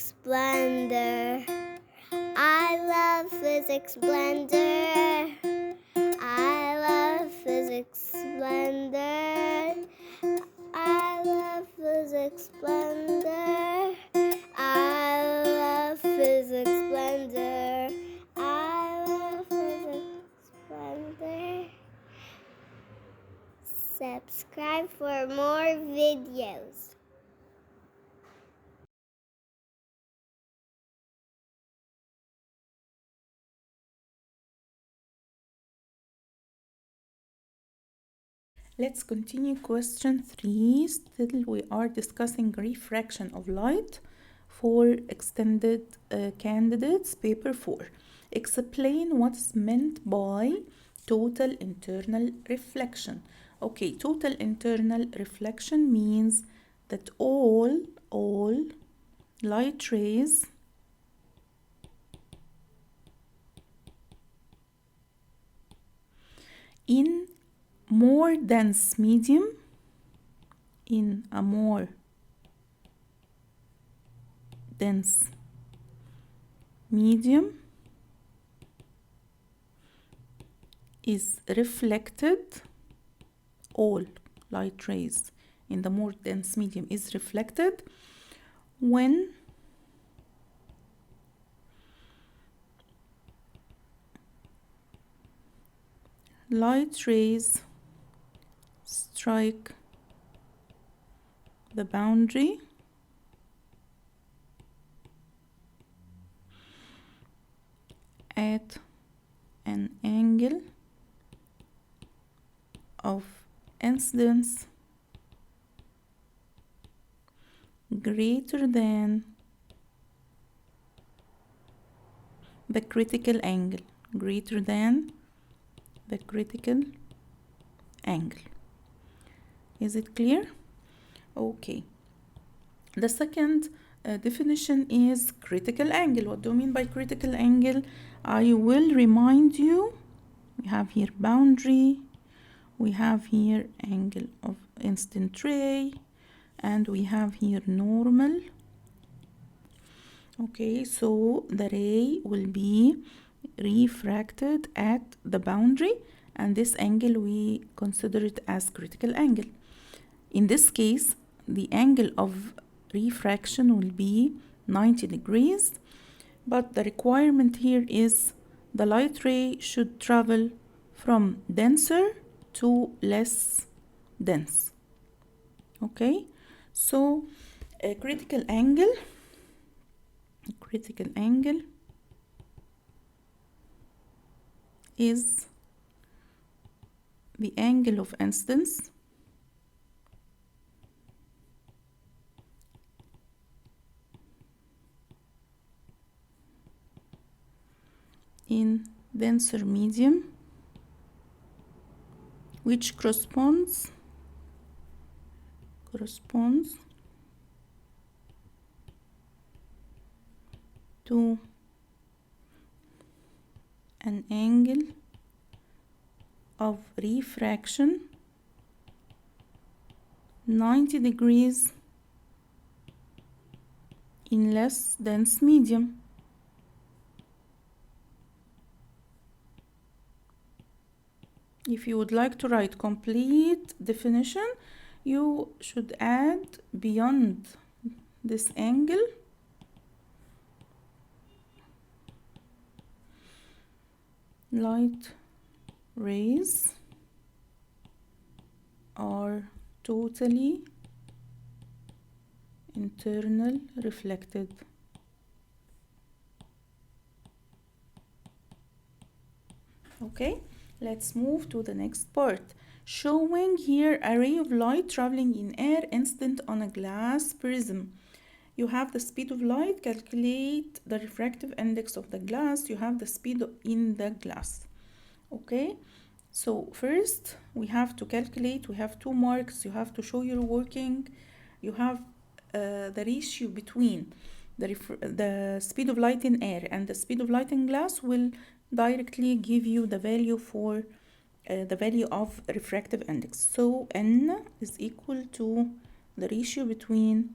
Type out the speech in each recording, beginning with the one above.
Physics Blender. I love Physics Blender. I love Physics Blender. I love Physics Blender. I love Physics Blender. I love Physics Blender. Subscribe for more videos. Let's continue question 3. Still we are discussing refraction of light for extended candidates, paper 4. Explain what's meant by total internal reflection. Okay, total internal reflection means that all light rays in more dense medium, in a more dense medium, is reflected. All light rays in the more dense medium is reflected when light rays strike the boundary at an angle of incidence greater than the critical angle, greater than the critical angle. Is it clear? Okay. The second definition is critical angle. What do you mean by critical angle? I will remind you. We have here boundary, we have here angle of incident ray, and we have here normal. Okay, so the ray will be refracted at the boundary, and this angle we consider it as critical angle. In this case, the angle of refraction will be 90 degrees, but the requirement here is the light ray should travel from denser to less dense. Okay, so a critical angle is the angle of incidence in denser medium, which corresponds to an angle of refraction 90 degrees in less dense medium. If you would like to write complete definition, you should add beyond this angle light rays are totally internal reflected. Okay, let's move to the next part, showing here a ray of light traveling in air incident on a glass prism. You have the speed of light, calculate the refractive index of the glass. You have the speed in the glass. Okay, so first we have to calculate. We have 2 marks. You have to show your working. You have the ratio between the speed of light in air and the speed of light in glass will directly give you the value for the value of refractive index. So N is equal to the ratio between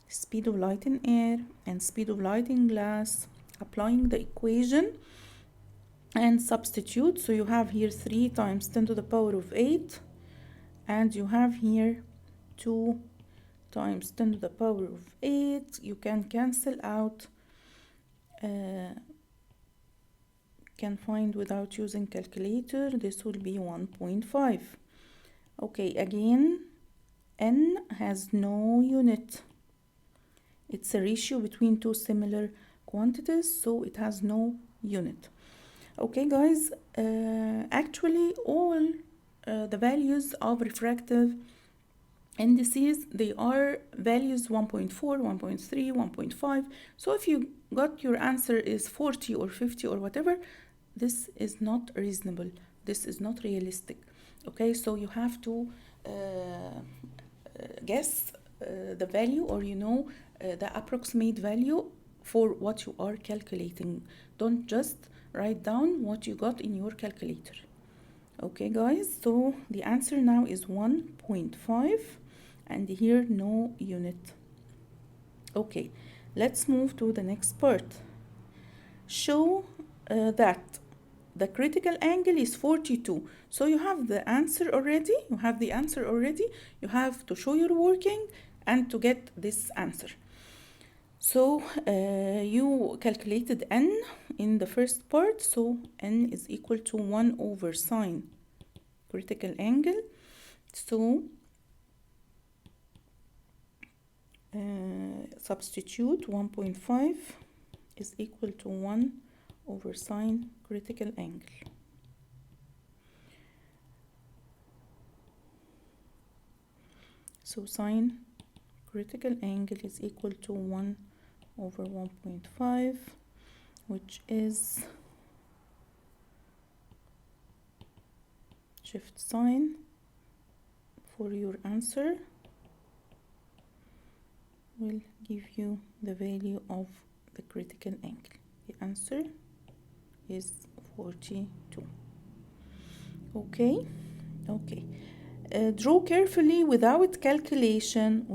speed of light in air and speed of light in glass, applying the equation and substitute. So you have here 3 times 10 to the power of 8, and you have here 2 times 10 to the power of 8. You can cancel out, can find without using calculator. This will be 1.5. Okay, again, n has no unit. It's a ratio between two similar quantities, so it has no unit. Okay guys, actually all the values of refractive indices, they are values 1.4, 1.3, 1.5. So if you got your answer is 40 or 50 or whatever, this is not reasonable, this is not realistic. Okay, so you have to guess the value, or the approximate value for what you are calculating. Don't just write down what you got in your calculator. Okay guys, so the answer now is 1.5, and here no unit. Okay, let's move to the next part. Show that the critical angle is 42. So you have the answer already. You have to show your working and to get this answer. So you calculated n in the first part. So n is equal to 1 over sine critical angle. So substitute 1.5 is equal to 1 over sine critical angle. So sine critical angle is equal to 1 over 1.5, which is shift sign for your answer will give you the value of the critical angle. The answer is 42. Okay. Draw carefully without calculation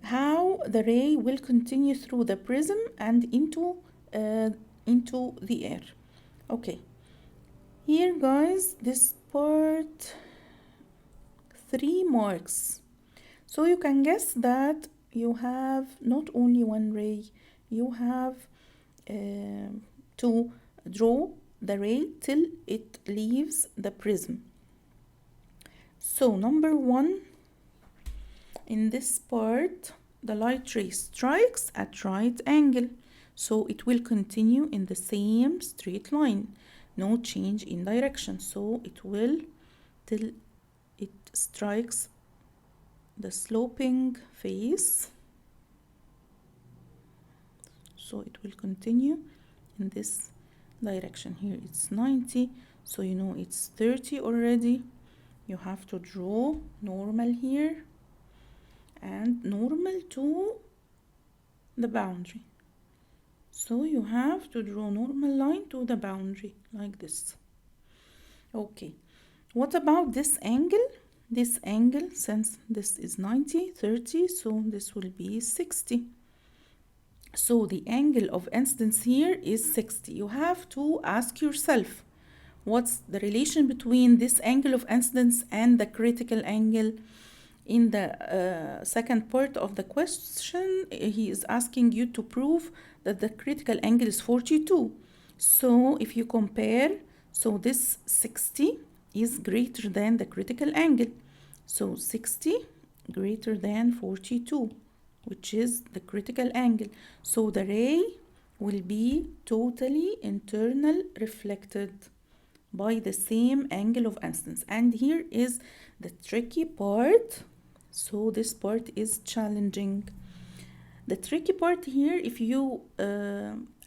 how the ray will continue through the prism and into the air. Okay, here guys, this part 3 marks. So you can guess that you have not only one ray, you have to draw the ray till it leaves the prism. So number 1, in this part, the light ray strikes at right angle. So it will continue in the same straight line, no change in direction. So it will till it strikes the sloping face. So it will continue in this direction. Here it's 90, so you know it's 30 already. You have to draw normal here and normal to the boundary. So you have to draw normal line to the boundary like this. Okay, what about this angle? This angle, since this is 90, 30, so this will be 60. So the angle of incidence here is 60. You have to ask yourself, what's the relation between this angle of incidence and the critical angle? In the second part of the question, he is asking you to prove that the critical angle is 42. So if you compare, so this 60 is greater than the critical angle. So 60 greater than 42, which is the critical angle. So the ray will be totally internal reflected by the same angle of incidence. And here is the tricky part. So this part is challenging. The tricky part here, if you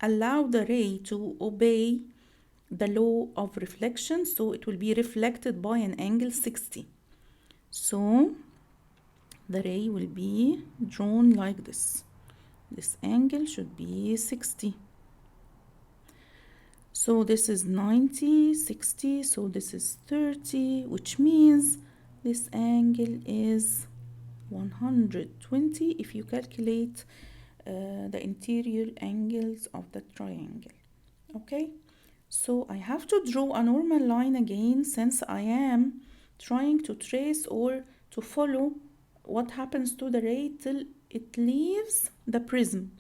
allow the ray to obey the law of reflection, so it will be reflected by an angle 60. So the ray will be drawn like this. This angle should be 60. So this is 90, 60, so this is 30, which means this angle is 120 if you calculate the interior angles of the triangle. Okay, so I have to draw a normal line again since I am trying to trace or to follow what happens to the ray till it leaves the prism.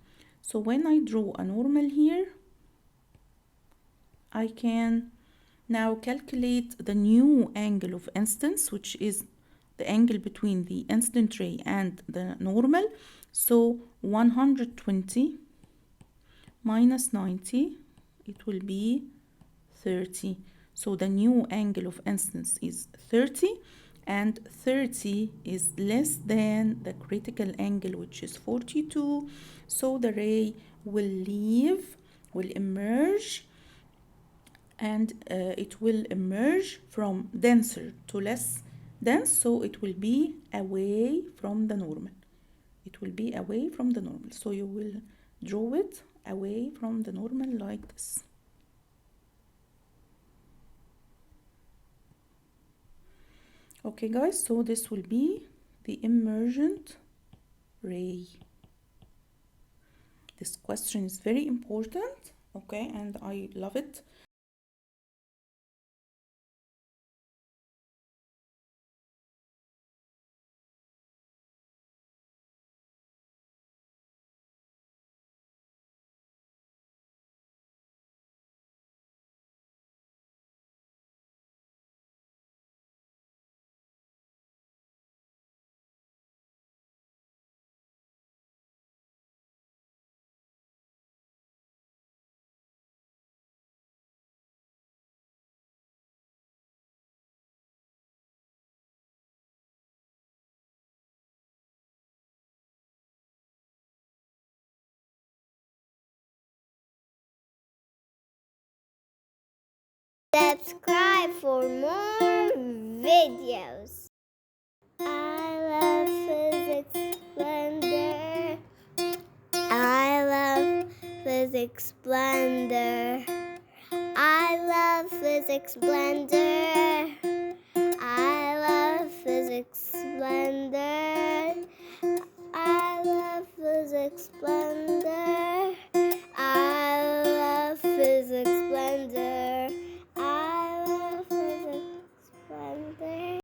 So when I draw a normal here, I can now calculate the new angle of incidence, which is the angle between the incident ray and the normal. So 120 minus 90, it will be 30. So the new angle of incidence is 30, and 30 is less than the critical angle, which is 42. So the ray will emerge, and it will emerge from denser to less dense, so it will be away from the normal. It will be away from the normal. So you will draw it away from the normal like this. Okay guys, so this will be the emergent ray. This question is very important, okay, and I love it. Subscribe for more videos. I love physics splendor. I love physics splendor. I love physics splendor. I love physics splendor. I love physics splendor.